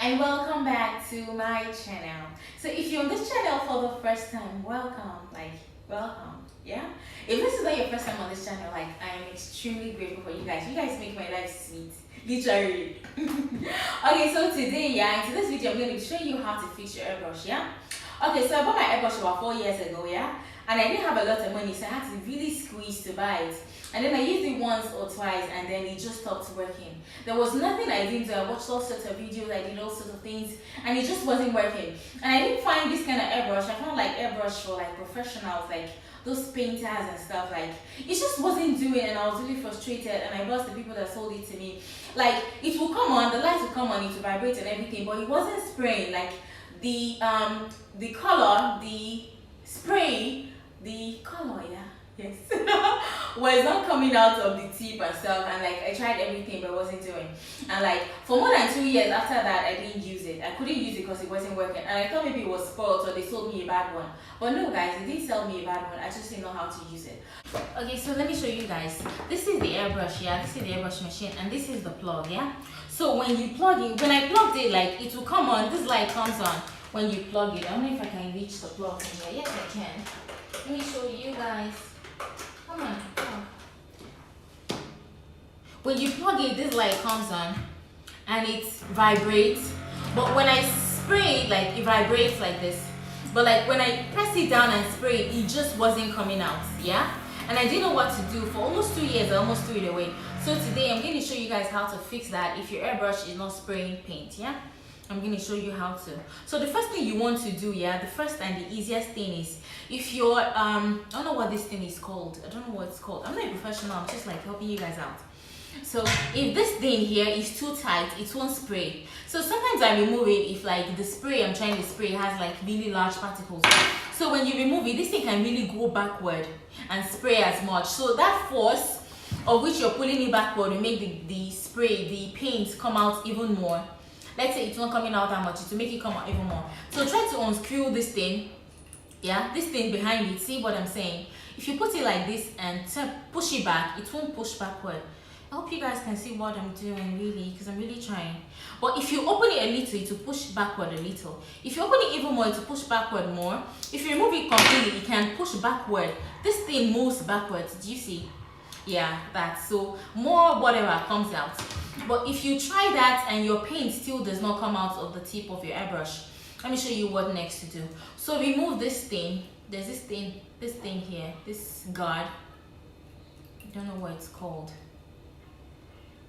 and welcome back to my channel. So if you're on this channel for the first time, welcome, welcome, yeah. If this is not your first time on this channel, I am extremely grateful for you guys. You guys make my life sweet, literally. Okay, so today, in this video I'm going to be showing you how to fix your airbrush, yeah. Okay, so I bought my airbrush about 4 years ago, yeah, and I didn't have a lot of money, so I had to really squeeze to buy it. And then I used it once or twice and then it just stopped working. There was nothing I didn't do. I watched all sorts of videos, I did all sorts of things, and it just wasn't working. And I didn't find this kind of airbrush. I found like airbrush for like professionals, like those painters and stuff. Like it just wasn't doing, and I was really frustrated, and I lost the people that sold it to me. Like it will come on, the lights will come on, it will vibrate and everything, but it wasn't spraying. Like the color, the spray, the color, yeah. Yes. Was not coming out of the tip and stuff, and like I tried everything but it wasn't doing. And like for more than 2 years after that I didn't use it. I couldn't use it because it wasn't working, and I thought maybe it was spoiled or they sold me a bad one. But no guys, they didn't sell me a bad one. I just didn't know how to use it. Okay, so let me show you guys. This is the airbrush, yeah. This is the airbrush machine, and this is the plug, yeah. So when you plug it, when I plugged it, like it will come on, this light comes on when you plug it. I don't know if I can reach the plug from here. Yes I can. Let me show you guys. Come on, plug. When you plug it, this light comes on and it vibrates. But when I spray it, like it vibrates like this. But like when I press it down and spray it, it just wasn't coming out, yeah? And I didn't know what to do. For almost 2 years, I almost threw it away. So today I'm going to show you guys how to fix that if your airbrush is not spraying paint, yeah? I'm going to show you how to. So the first thing you want to do, yeah, the first and the easiest thing is, if you're I don't know what this thing is called. I don't know what it's called. I'm not a professional. I'm just like helping you guys out. So if this thing here is too tight, it won't spray. So sometimes I remove it if like the spray I'm trying to spray has like really large particles. So when you remove it, this thing can really go backward and spray as much. So that force of which you're pulling it backward will make the spray, the paint come out even more. Let's say it's not coming out that much, it will make it come out even more. So try to unscrew this thing, yeah, this thing behind it. See what I'm saying? If you put it like this and push it back, it won't push backward. I hope you guys can see what I'm doing really, because I'm really trying. But if you open it a little, it will push backward a little. If you open it even more, it will push backward more. If you remove it completely, it can push backward. This thing moves backwards. Do you see? Yeah, that's so more whatever comes out. But if you try that and your paint still does not come out of the tip of your airbrush, let me show you what next to do. So remove this thing. There's this thing here, this guard. I don't know what it's called.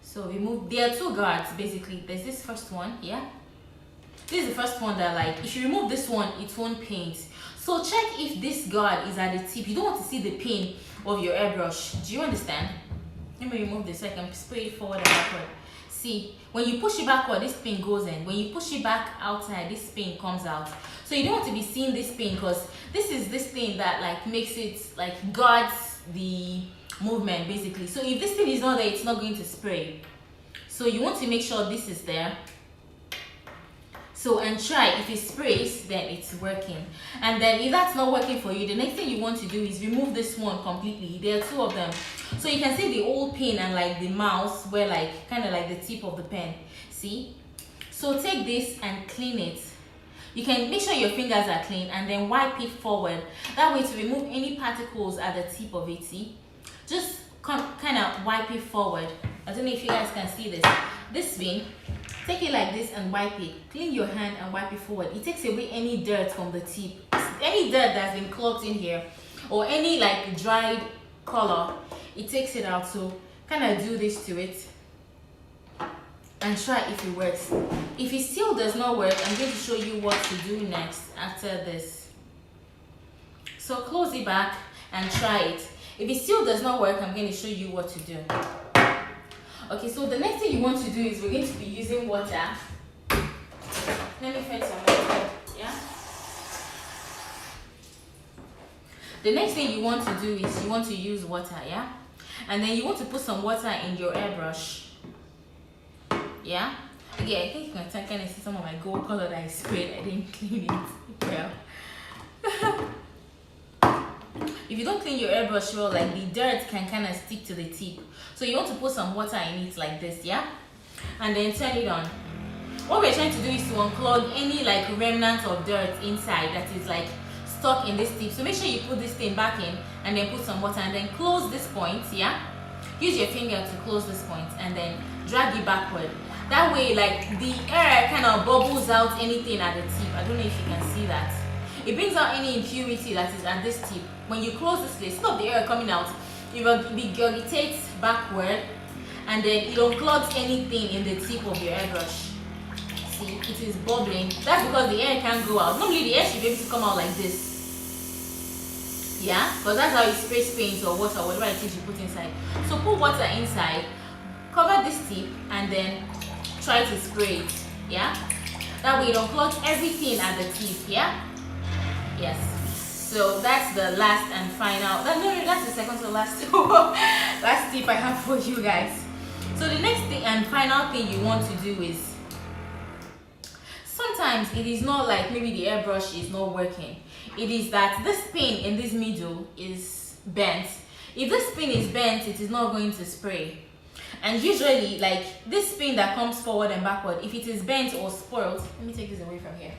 So remove, there are two guards basically. There's this first one, yeah. This is the first one that like, if you remove this one, it won't paint. So check if this guard is at the tip. You don't want to see the pin of your airbrush. Do you understand? Let me remove this so I can spray it forward and backward. See, when you push it backward, this pin goes in. When you push it back outside, this pin comes out. So you don't want to be seeing this pin, because this is this thing that like makes it like guards the movement basically. So if this thing is not there, it's not going to spray. So you want to make sure this is there. So and try, if it sprays, then it's working. And then if that's not working for you, the next thing you want to do is remove this one completely. There are two of them. So you can see the old pin and like the mouse where like kind of like the tip of the pen. See? So take this and clean it. You can make sure your fingers are clean and then wipe it forward. That way to remove any particles at the tip of it. See? Just kind of wipe it forward. I don't know if you guys can see this. This thing. Take it like this and wipe it. Clean your hand and wipe it forward. It takes away any dirt from the tip. Any dirt that's been clogged in here, or any like dried color, it takes it out. So kind of do this to it and try if it works. If it still does not work, I'm going to show you what to do next after this. So close it back and try it. If it still does not work, I'm going to show you what to do. Okay, so the next thing you want to do is we're going to be using water. Let me find some water, yeah? The next thing you want to do is you want to use water, yeah? And then you want to put some water in your airbrush, yeah? Okay, I think you can kind of see some of my gold color that I sprayed. I didn't clean it well. If you don't clean your airbrush well, like the dirt can kind of stick to the tip. So you want to put some water in it like this, yeah? And then turn it on. what we're trying to do is to unclog any like remnant of dirt inside that is like stuck in this tip. So make sure you put this thing back in and then put some water and then close this point. Yeah, use your finger to close this point and then drag it backward. That way, like, the air kind of bubbles out anything at the tip. I don't know if you can see that. It brings out any impurity that is at this tip. When you close this place, stop the air coming out. It regurgitates backward and then it unclogs anything in the tip of your airbrush. See, it is bubbling. That's because the air can't go out. Normally the air should be able to come out like this. Yeah, because that's how you spray paint or water, whatever it is you put inside. So put water inside, cover this tip and then try to spray it. Yeah, that way it unclogs everything at the tip. Yeah, yes. So that's the last and final, no, that's the second to last last tip I have for you guys. So the next thing and final thing you want to do is, sometimes it is not like maybe the airbrush is not working. It is that this pin in this middle is bent. If this pin is bent, it is not going to spray. And usually, like this pin that comes forward and backward, if it is bent or spoiled, let me take this away from here,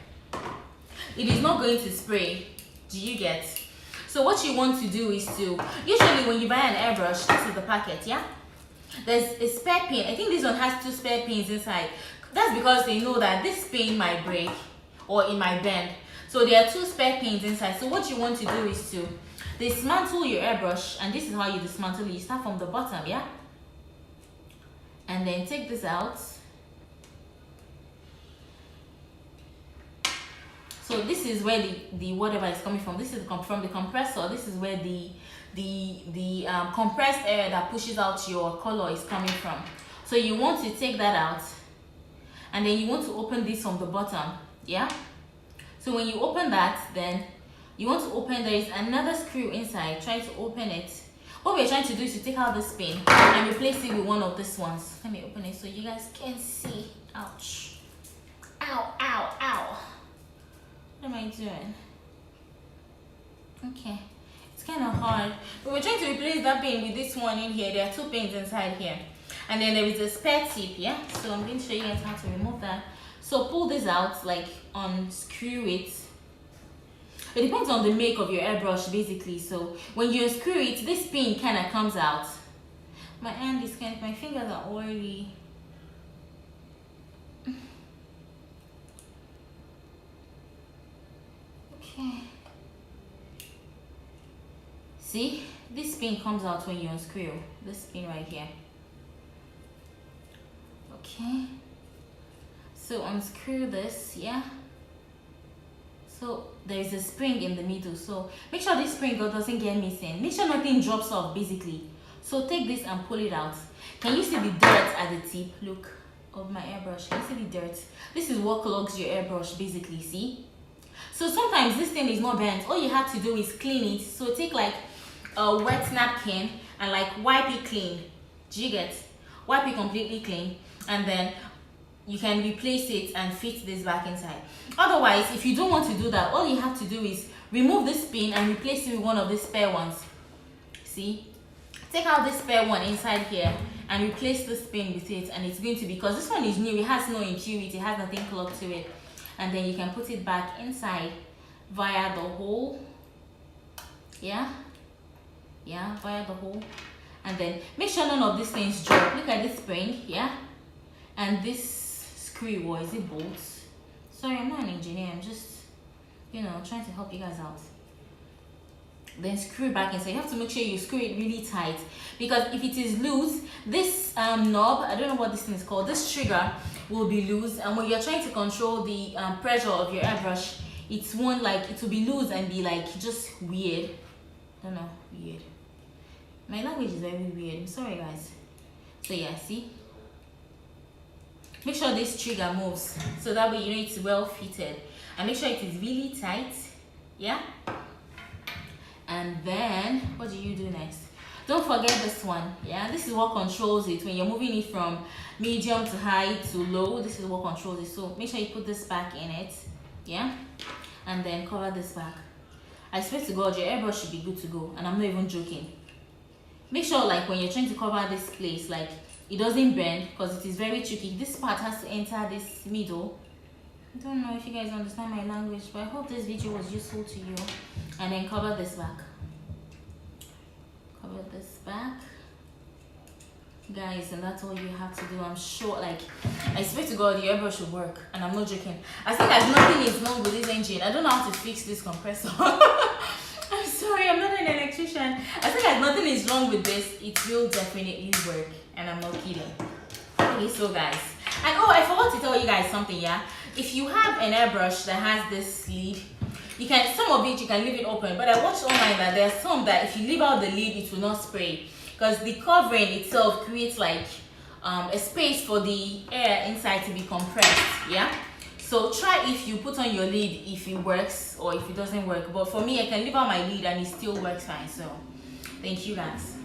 it is not going to spray. Do you get? So what you want to do is to, usually when you buy an airbrush, this is the packet, yeah, there's a spare pin. I think this one has 2 spare pins inside. That's because they know that this pin might break or it might bend. So there are 2 spare pins inside. So what you want to do is to dismantle your airbrush, and this is how you dismantle it. You start from the bottom, yeah, and then take this out. So this is where the whatever is coming from. This is from the compressor. This is where the compressed air that pushes out your color is coming from. So you want to take that out, and then you want to open this from the bottom. Yeah. So when you open that, then you want to open, there is another screw inside. Try to open it. What we're trying to do is to take out this pin and replace it with one of these ones. Let me open it so you guys can see. Ouch. Ow, ow, ow. What am I doing? Okay. It's kind of hard. But we're trying to replace that pin with this one in here. There are 2 pins inside here. And then there is a spare tip, yeah? So I'm going to show you guys how to remove that. So pull this out, like unscrew it. It depends on the make of your airbrush basically. So when you unscrew it, this pin kind of comes out. My hand is my fingers are oily. Okay. See, this pin comes out when you unscrew this pin right here. Okay. So unscrew this, yeah. So there is a spring in the middle, so make sure this spring doesn't get missing. Make sure nothing drops off basically. So take this and pull it out. Can you see the dirt at the tip? Look of my airbrush. Can you see the dirt? This is what clogs your airbrush basically, see? So sometimes this thing is not bent. All you have to do is clean it. So take like a wet napkin and like wipe it clean. Do you get? Wipe it completely clean, and then you can replace it and fit this back inside. Otherwise, if you don't want to do that, all you have to do is remove this pin and replace it with one of the spare ones. See, take out this spare one inside here and replace this pin with it, and it's going to be, because this one is new, it has no impurity, it has nothing clogged to it, and then you can put it back inside via the hole. Yeah, via the hole, and then make sure none of these things drop. Look at this spring, yeah, and this screw, or is it bolts? Sorry, I'm not an engineer, I'm just, you know, trying to help you guys out. Then screw back inside. You have to make sure you screw it really tight, because if it is loose, this knob, I don't know what this thing is called, this trigger will be loose, and when you're trying to control the pressure of your airbrush, it won't, like, it will be loose and be like just weird. I don't know, weird. My language is very weird, I'm sorry guys. So yeah, see, make sure this trigger moves, so that way you know it's well fitted, and make sure it is really tight. Yeah. And then what do you do next? Don't forget this one. Yeah, this is what controls it. When you're moving it from medium to high to low, this is what controls it. So make sure you put this back in it. Yeah, and then cover this back. I swear to God, your airbrush should be good to go, and I'm not even joking. Make sure, like, when you're trying to cover this place, like, it doesn't bend because it is very tricky. This part has to enter this middle. I don't know if you guys understand my language, but I hope this video was useful to you. And then cover this back. Cover this back, guys, and that's all you have to do. I'm sure, like, I swear to God, the airbrush will work, and I'm not joking. I think that nothing is wrong with this engine. I don't know how to fix this compressor. I'm sorry, I'm not an electrician. I think that nothing is wrong with this. It will definitely work, and I'm not kidding. Okay, so guys, and oh, I forgot to tell you guys something. Yeah, if you have an airbrush that has this lid, you can, some of it you can leave it open, but I watched online that there are some that if you leave out the lid, it will not spray, because the covering itself creates like a space for the air inside to be compressed. Yeah, so try if you put on your lid if it works or if it doesn't work. But for me, I can leave out my lid and it still works fine. So thank you guys.